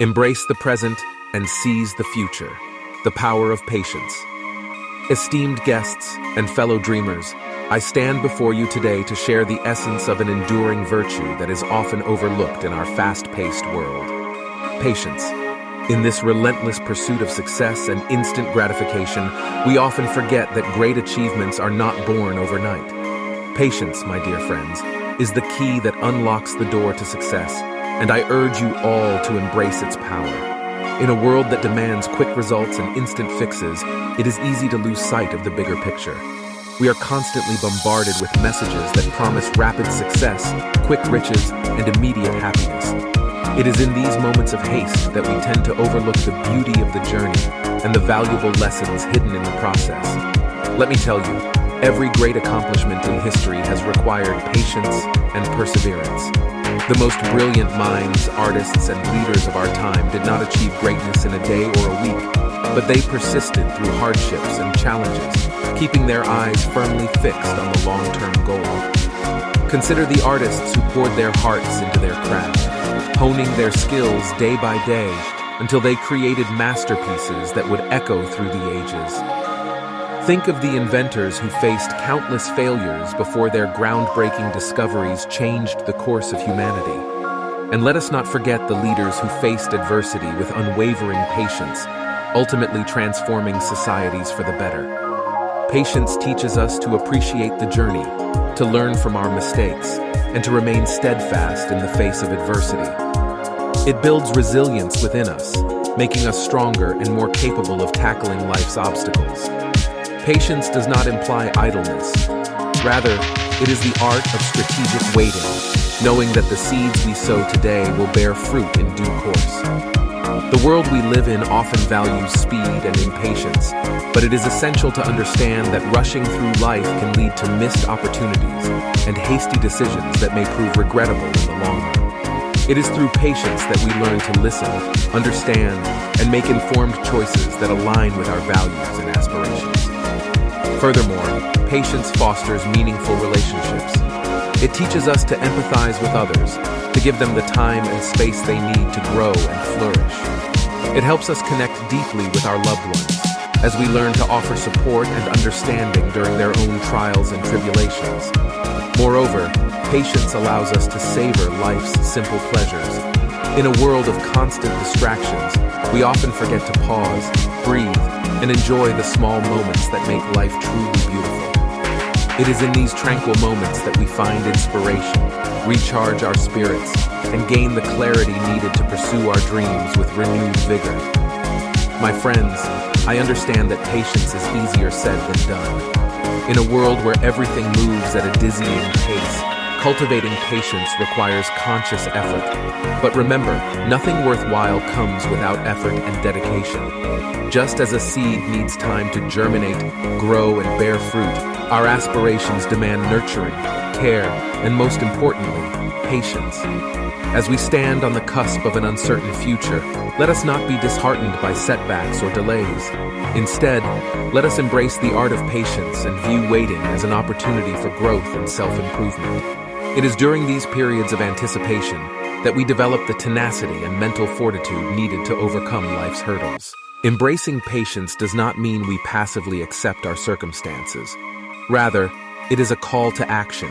Embrace the present and seize the future. The power of patience. Esteemed guests and fellow dreamers, I stand before you today to share the essence of an enduring virtue that is often overlooked in our fast-paced world. Patience. In this relentless pursuit of success and instant gratification, we often forget that great achievements are not born overnight. Patience, my dear friends, is the key that unlocks the door to success, and I urge you all to embrace its power. In a world that demands quick results and instant fixes, it is easy to lose sight of the bigger picture. We are constantly bombarded with messages that promise rapid success, quick riches, and immediate happiness. It is in these moments of haste that we tend to overlook the beauty of the journey and the valuable lessons hidden in the process. Let me tell you, every great accomplishment in history has required patience and perseverance. The most brilliant minds, artists, and leaders of our time did not achieve greatness in a day or a week, but they persisted through hardships and challenges, keeping their eyes firmly fixed on the long-term goal. Consider the artists who poured their hearts into their craft, honing their skills day by day until they created masterpieces that would echo through the ages. Think of the inventors who faced countless failures before their groundbreaking discoveries changed the course of humanity. And let us not forget the leaders who faced adversity with unwavering patience, ultimately transforming societies for the better. Patience teaches us to appreciate the journey, to learn from our mistakes, and to remain steadfast in the face of adversity. It builds resilience within us, making us stronger and more capable of tackling life's obstacles. Patience does not imply idleness. Rather, it is the art of strategic waiting, knowing that the seeds we sow today will bear fruit in due course. The world we live in often values speed and impatience, but it is essential to understand that rushing through life can lead to missed opportunities and hasty decisions that may prove regrettable in the long run. It is through patience that we learn to listen, understand, and make informed choices that align with our values and aspirations. Furthermore, patience fosters meaningful relationships. It teaches us to empathize with others, to give them the time and space they need to grow and flourish. It helps us connect deeply with our loved ones, as we learn to offer support and understanding during their own trials and tribulations. Moreover, patience allows us to savor life's simple pleasures. In a world of constant distractions, we often forget to pause, breathe, and enjoy the small moments that make life truly beautiful. It is in these tranquil moments that we find inspiration, recharge our spirits, and gain the clarity needed to pursue our dreams with renewed vigor. My friends, I understand that patience is easier said than done. In a world where everything moves at a dizzying pace, cultivating patience requires conscious effort. But remember, nothing worthwhile comes without effort and dedication. Just as a seed needs time to germinate, grow, and bear fruit, our aspirations demand nurturing, care, and most importantly, patience. As we stand on the cusp of an uncertain future, let us not be disheartened by setbacks or delays. Instead, let us embrace the art of patience and view waiting as an opportunity for growth and self-improvement. It is during these periods of anticipation that we develop the tenacity and mental fortitude needed to overcome life's hurdles. Embracing patience does not mean we passively accept our circumstances. Rather, it is a call to action,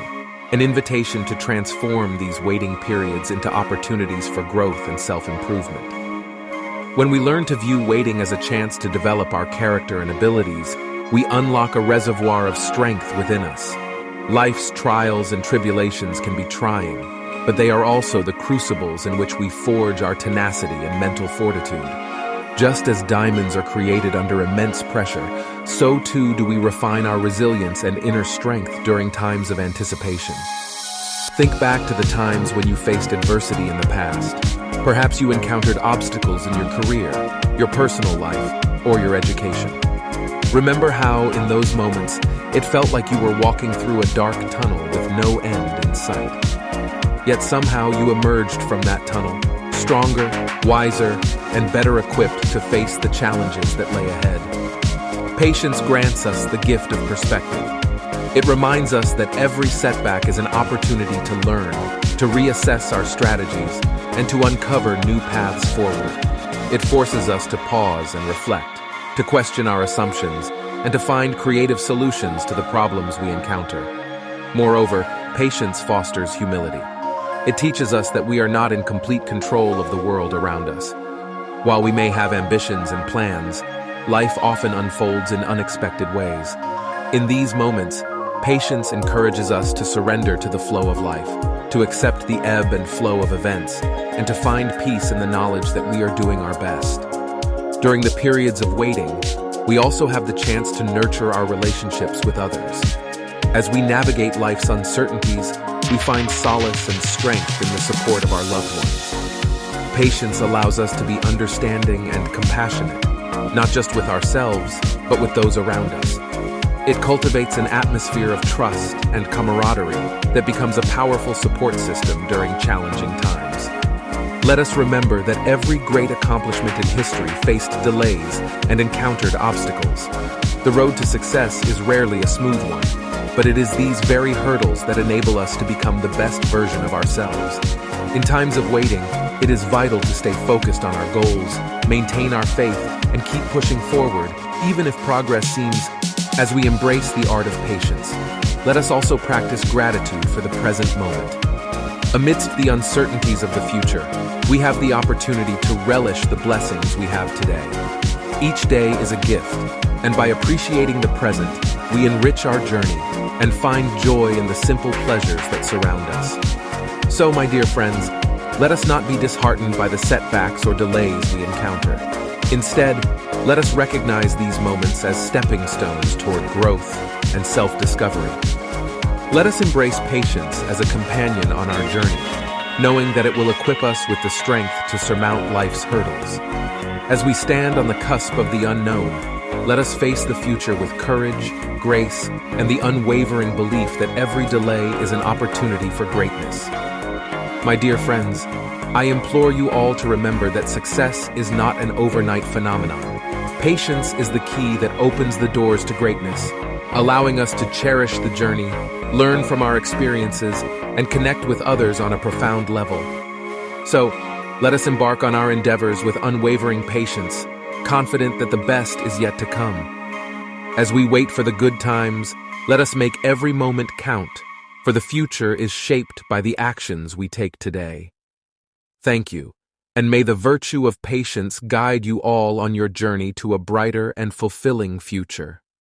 an invitation to transform these waiting periods into opportunities for growth and self-improvement. When we learn to view waiting as a chance to develop our character and abilities, we unlock a reservoir of strength within us. Life's trials and tribulations can be trying, but they are also the crucibles in which we forge our tenacity and mental fortitude. Just as diamonds are created under immense pressure, so too do we refine our resilience and inner strength during times of anticipation. Think back to the times when you faced adversity in the past. Perhaps you encountered obstacles in your career, your personal life, or your education. Remember how, in those moments, it felt like you were walking through a dark tunnel with no end in sight. Yet somehow you emerged from that tunnel, stronger, wiser, and better equipped to face the challenges that lay ahead. Patience grants us the gift of perspective. It reminds us that every setback is an opportunity to learn, to reassess our strategies, and to uncover new paths forward. It forces us to pause and reflect, to question our assumptions, and to find creative solutions to the problems we encounter. Moreover, patience fosters humility. It teaches us that we are not in complete control of the world around us. While we may have ambitions and plans, life often unfolds in unexpected ways. In these moments, patience encourages us to surrender to the flow of life, to accept the ebb and flow of events, and to find peace in the knowledge that we are doing our best. During the periods of waiting, we also have the chance to nurture our relationships with others. As we navigate life's uncertainties, we find solace and strength in the support of our loved ones. Patience allows us to be understanding and compassionate, not just with ourselves, but with those around us. It cultivates an atmosphere of trust and camaraderie that becomes a powerful support system during challenging times. Let us remember that every great accomplishment in history faced delays and encountered obstacles. The road to success is rarely a smooth one, but it is these very hurdles that enable us to become the best version of ourselves. In times of waiting, it is vital to stay focused on our goals, maintain our faith, and keep pushing forward, even if progress seems. As we embrace the art of patience, let us also practice gratitude for the present moment. Amidst the uncertainties of the future, we have the opportunity to relish the blessings we have today. Each day is a gift, and by appreciating the present, we enrich our journey and find joy in the simple pleasures that surround us. So, my dear friends, let us not be disheartened by the setbacks or delays we encounter. Instead, let us recognize these moments as stepping stones toward growth and self-discovery. Let us embrace patience as a companion on our journey, knowing that it will equip us with the strength to surmount life's hurdles. As we stand on the cusp of the unknown, let us face the future with courage, grace, and the unwavering belief that every delay is an opportunity for greatness. My dear friends, I implore you all to remember that success is not an overnight phenomenon. Patience is the key that opens the doors to greatness, allowing us to cherish the journey, learn from our experiences, and connect with others on a profound level. So, let us embark on our endeavors with unwavering patience, confident that the best is yet to come. As we wait for the good times, let us make every moment count, for the future is shaped by the actions we take today. Thank you, and may the virtue of patience guide you all on your journey to a brighter and fulfilling future.